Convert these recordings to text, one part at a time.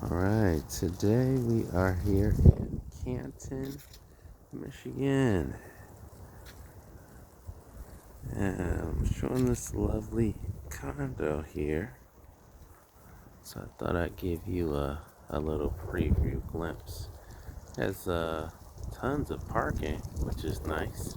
All right, today we are here in Canton, Michigan. And I'm showing this lovely condo here. So I thought I'd give you a little preview glimpse. It has tons of parking, which is nice.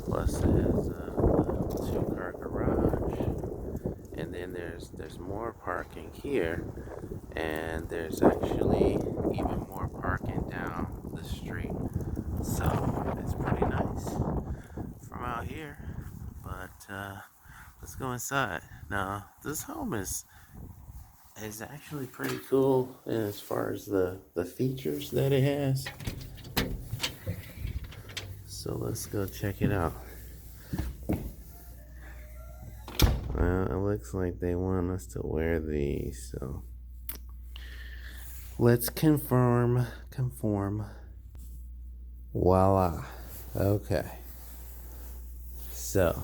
Plus it has a two-car garage. And then there's more parking here. And there's actually even more parking down the street. So it's pretty nice from out here. But let's go inside. Now this home is actually pretty cool as far as the features that it has. So let's go check it out. Well, it looks like they want us to wear these, so let's conform. Voila. Okay. So,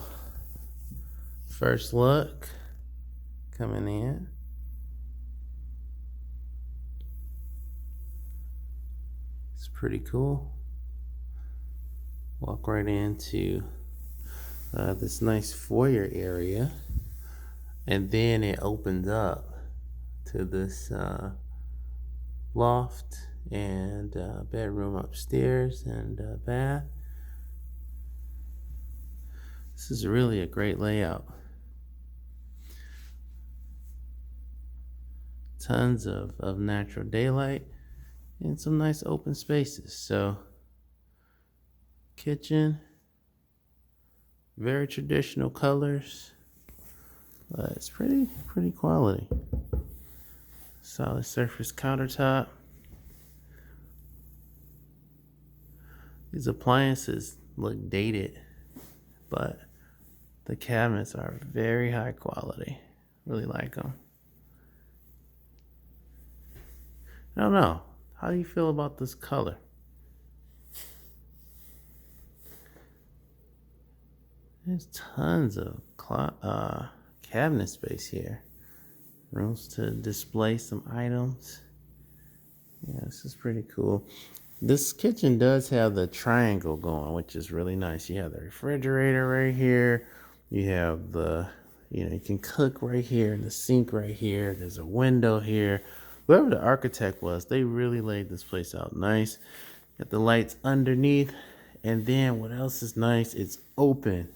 first look coming in. It's pretty cool. Walk right into this nice foyer area, and then it opens up to this loft and bedroom upstairs and bath. This is really a great layout. Tons of natural daylight and some nice open spaces. So, kitchen, very traditional colors, but it's pretty quality. Solid surface countertop. These appliances look dated, but the cabinets are very high quality. Really like them. I don't know. How do you feel about this color? There's tons of cabinet space here. Rooms to display some items. Yeah, this is pretty cool. This kitchen does have the triangle going, which is really nice. You have the refrigerator right here. You have you can cook right here, and the sink right here. There's a window here. Whoever the architect was, they really laid this place out nice. Got the lights underneath. And then what else is nice? It's open.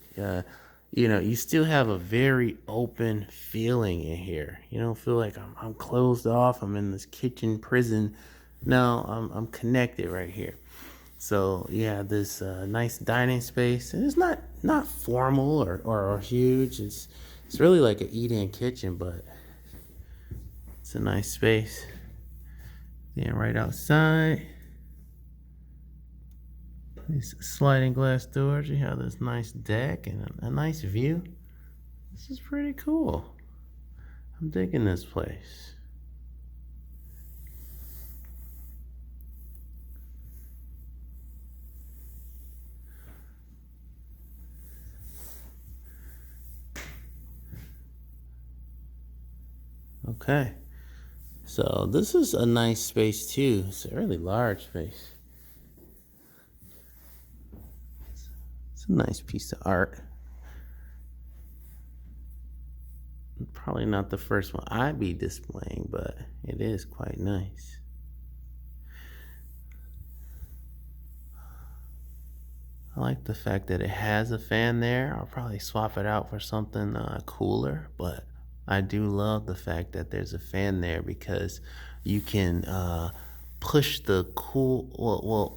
You still have a very open feeling in here. You don't feel like I'm closed off. I'm in this kitchen prison. No, I'm connected right here. So yeah, this nice dining space. And it's not formal or huge. It's really like an eat-in kitchen, but it's a nice space. Then right outside, these sliding glass doors. You have this nice deck and a nice view. This is pretty cool. I'm digging this place. Okay. So this is a nice space too. It's a really large space. It's a nice piece of art. Probably not the first one I'd be displaying, but it is quite nice. I like the fact that it has a fan there. I'll probably swap it out for something cooler, but I do love the fact that there's a fan there because you can push the pull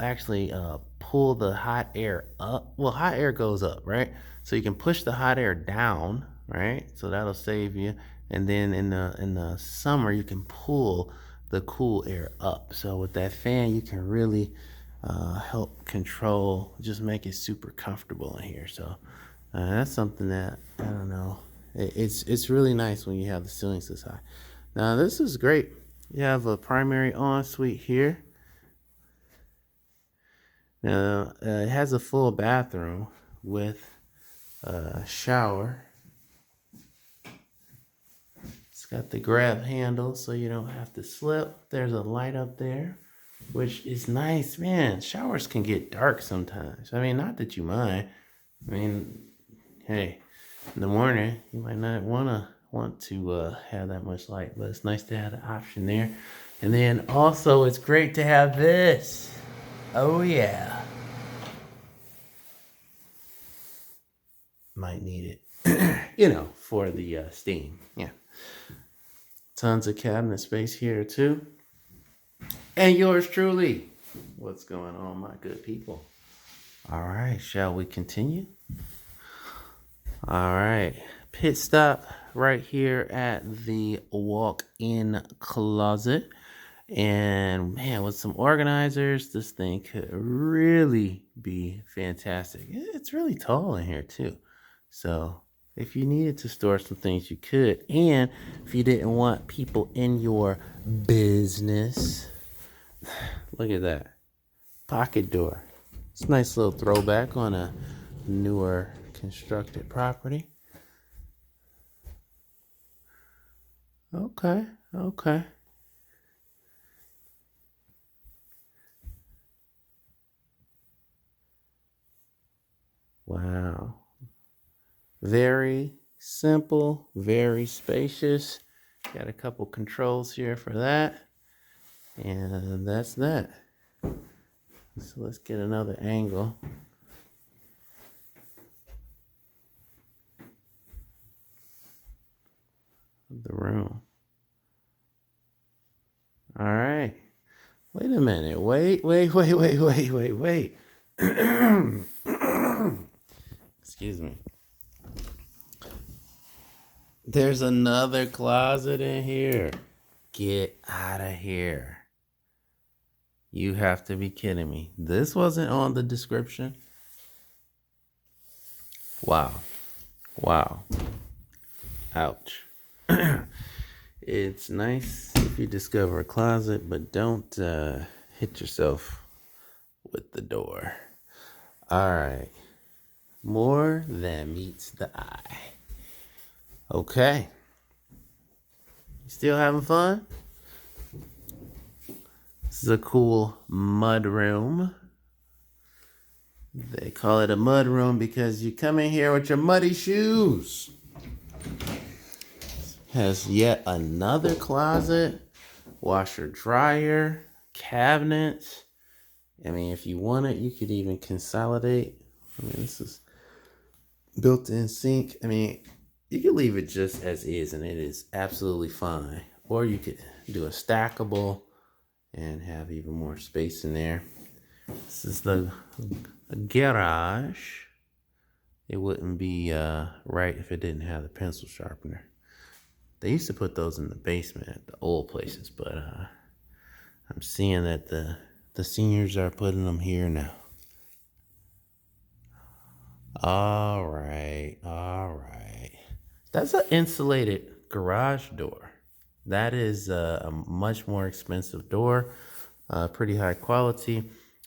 the hot air up. Well, hot air goes up, right? So you can push the hot air down, right? So that'll save you. And then in the summer, you can pull the cool air up. So with that fan, you can really help control, just make it super comfortable in here. So that's something that, I don't know, it's really nice when you have the ceilings this high. Now this is great. You have a primary ensuite here. Now it has a full bathroom with a shower. It's got the grab handle so you don't have to slip. There's a light up there, which is nice. Man, showers can get dark sometimes. I mean, not that you mind. I mean, hey, in the morning, you might not want to have that much light, but it's nice to have the option there. And then also, it's great to have this. Oh, yeah. Might need it, for the steam. Yeah. Tons of cabinet space here, too. And yours truly. What's going on, my good people? All right, shall we continue? All right, pit stop right here at the walk-in closet. And man, with some organizers, this thing could really be fantastic. It's really tall in here too. So if you needed to store some things, you could. And if you didn't want people in your business, look at that. Pocket door. It's a nice little throwback on a newer constructed property. Okay. Wow. Very simple, very spacious. Got a couple controls here for that. And that's that. So let's get another angle. Of the room. All right. Wait a minute. Wait. Excuse me. There's another closet in here. Get out of here. You have to be kidding me. This wasn't on the description. Wow. Ouch. It's nice if you discover a closet, but don't hit yourself with the door. All right. More than meets the eye. Okay. You still having fun? This is a cool mud room. They call it a mud room because you come in here with your muddy shoes. Has yet another closet, washer dryer, cabinets. I mean, if you want it, you could even consolidate. I mean, this is built-in sink. I mean, you could leave it just as is and it is absolutely fine. Or you could do a stackable and have even more space in there. This is the garage. It wouldn't be right if it didn't have the pencil sharpener. They used to put those in the basement at the old places, but I'm seeing that the seniors are putting them here now. All right. That's an insulated garage door. That is a much more expensive door, pretty high quality.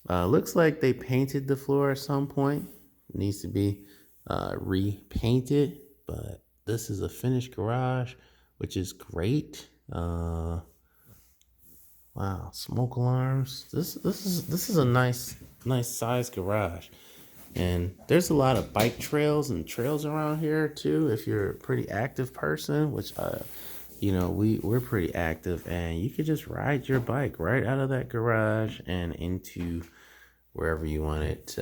Looks like they painted the floor at some point. It needs to be repainted, but this is a finished garage, which is great. Wow, smoke alarms. This is a nice size garage. And there's a lot of bike trails and trails around here too. If you're a pretty active person, which we're pretty active, and you could just ride your bike right out of that garage and into wherever you want it.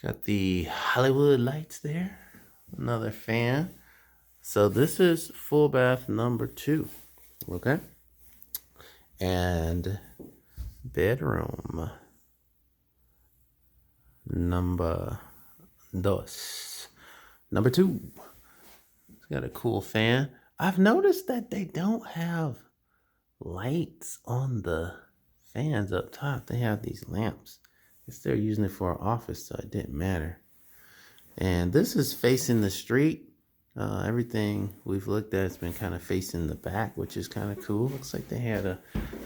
Got the Hollywood lights there. Another fan. So this is full bath number 2. Okay. And bedroom number 2. It's got a cool fan. I've noticed that they don't have lights on the fans up top. They have these lamps. I guess they're using it for an office, so it didn't matter. And this is facing the street. Everything we've looked at has been kind of facing the back, which is kind of cool. Looks like they had a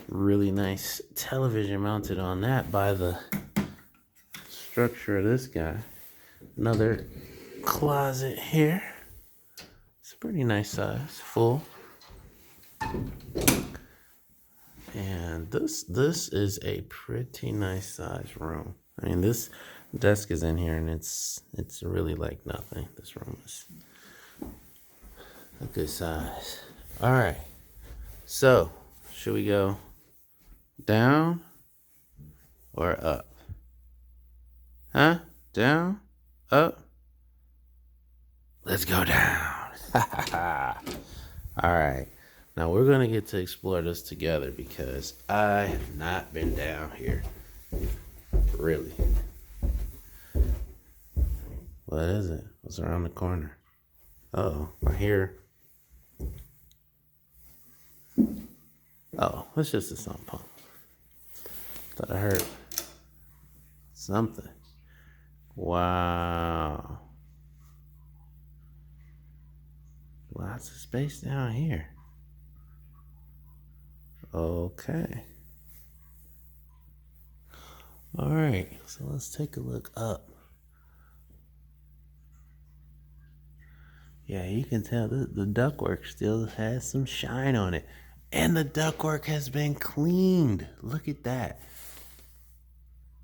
really nice television mounted on that by the structure of this guy. Another closet here. It's pretty nice size, full. And this is a pretty nice size room. I mean, this desk is in here and it's really like nothing. This room is a good size. All right. So, should we go down or up? Huh? Down? Up? Let's go down. All right. Now we're going to get to explore this together because I have not been down here. Really. What is it? What's around the corner? Uh-oh, I hear. Oh, it's just a sump pump. Thought I heard something. Wow. Lots of space down here. Okay. All right, so let's take a look up. Yeah, you can tell the ductwork still has some shine on it. And the ductwork has been cleaned. Look at that.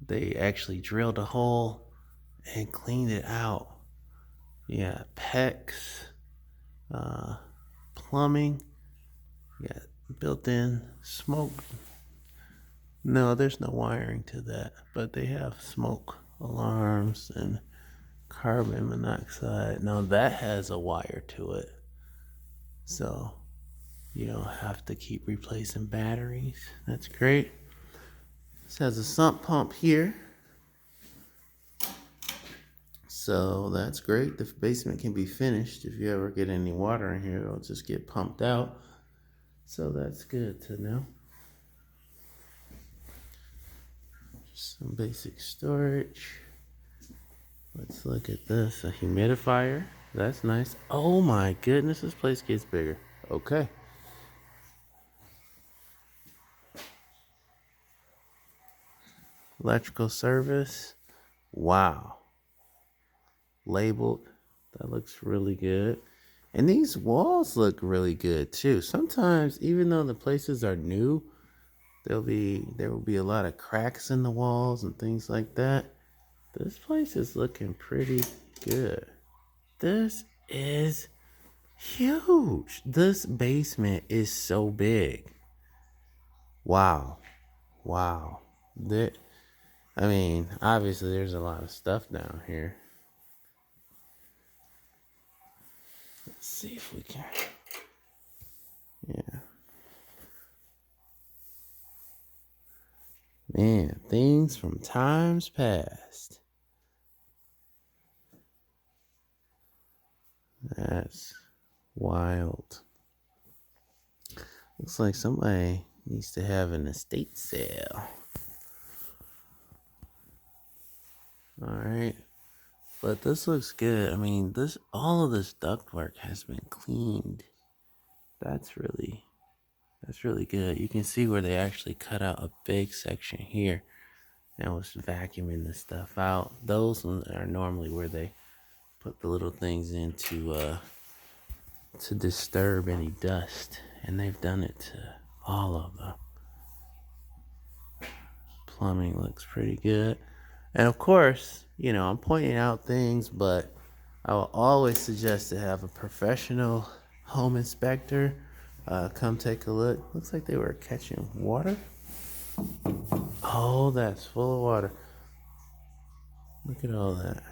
They actually drilled a hole and cleaned it out. Yeah, PEX, plumbing. Yeah, built-in smoke. No, there's no wiring to that, but they have smoke alarms and carbon monoxide. Now that has a wire to it, so you don't have to keep replacing batteries. That's great. This has a sump pump here, so that's great. The basement can be finished. If you ever get any water in here, it'll just get pumped out. So that's good to know. Some basic storage. Let's look at this. A humidifier. That's nice. Oh my goodness, this place gets bigger. Okay. Electrical service. Wow. Labeled. That looks really good. And these walls look really good too. Sometimes, even though the places are new, there will be a lot of cracks in the walls and things like that. This place is looking pretty good. This is huge. This basement is so big. Wow. Wow. I mean, obviously there's a lot of stuff down here. Let's see if we can. Yeah. Man, things from times past. That's wild. Looks like somebody needs to have an estate sale. All right. But this looks good. I mean, all of this ductwork has been cleaned. That's really good. You can see where they actually cut out a big section here and was vacuuming the stuff out. Those ones are normally where they put the little things in to disturb any dust, and they've done it to all of them. Plumbing looks pretty good. And of course, you know, I'm pointing out things, but I will always suggest to have a professional home inspector come take a look. Looks like they were catching water. Oh, that's full of water. Look at all that.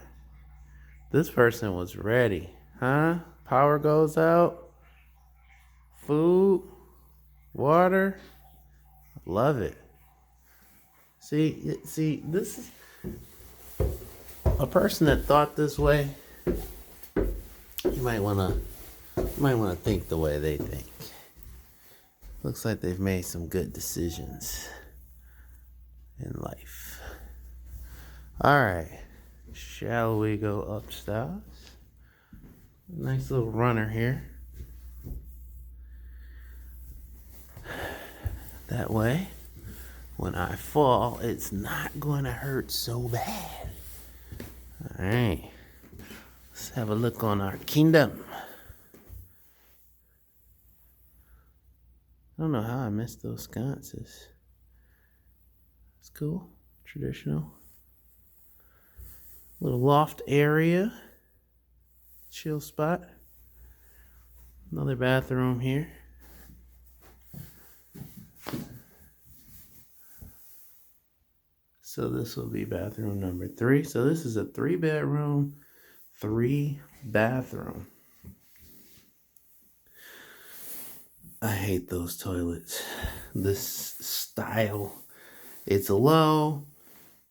This person was ready, huh? Power goes out. Food, water. Love it. See, this is a person that thought this way. You might want to think the way they think. Looks like they've made some good decisions in life. All right, shall we go upstairs? Nice little runner here. That way, when I fall, it's not going to hurt so bad. All right, let's have a look on our kingdom. I don't know how I missed those sconces. It's cool. Traditional. Little loft area. Chill spot. Another bathroom here. So this will be bathroom number 3. So this is a 3-bedroom, 3-bathroom. I hate those toilets. This style, it's low.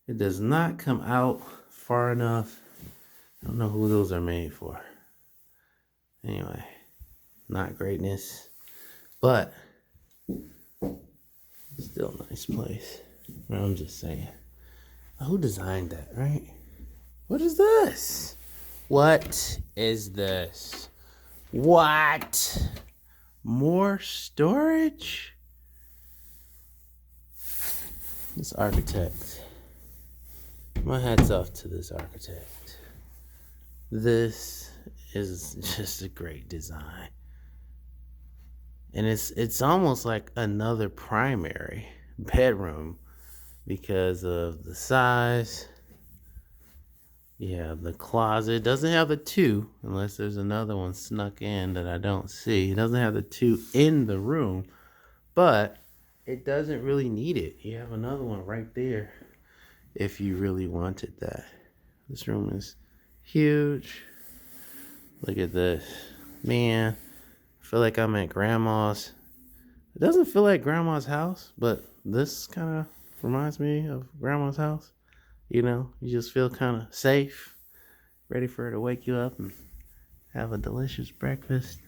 It does not come out far enough. I don't know who those are made for. Anyway, not greatness, but still a nice place. I'm just saying. Who designed that, right? What is this? What is this? What? More storage? This architect. My hat's off to this architect. This is just a great design. And it's almost like another primary bedroom because of the size. Yeah, the closet doesn't have the 2 unless there's another one snuck in that I don't see. It doesn't have the 2 in the room, but it doesn't really need it. You have another one right there if you really wanted that. This room is huge. Look at this. Man, I feel like I'm at grandma's. It doesn't feel like grandma's house, but this kind of reminds me of grandma's house. You know, you just feel kind of safe, ready for her to wake you up and have a delicious breakfast.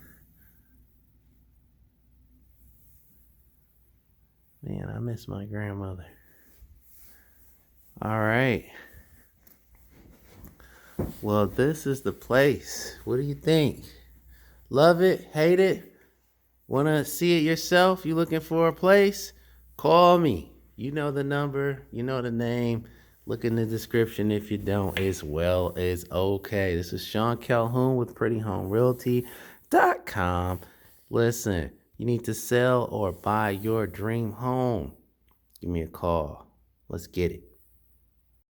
Man, I miss my grandmother. All right. Well, this is the place. What do you think? Love it? Hate it? Want to see it yourself? You looking for a place? Call me. You know the number. You know the name. Look in the description if you don't, as well as okay. This is Sean Calhoun with PrettyHomeRealty.com. Listen, you need to sell or buy your dream home. Give me a call. Let's get it.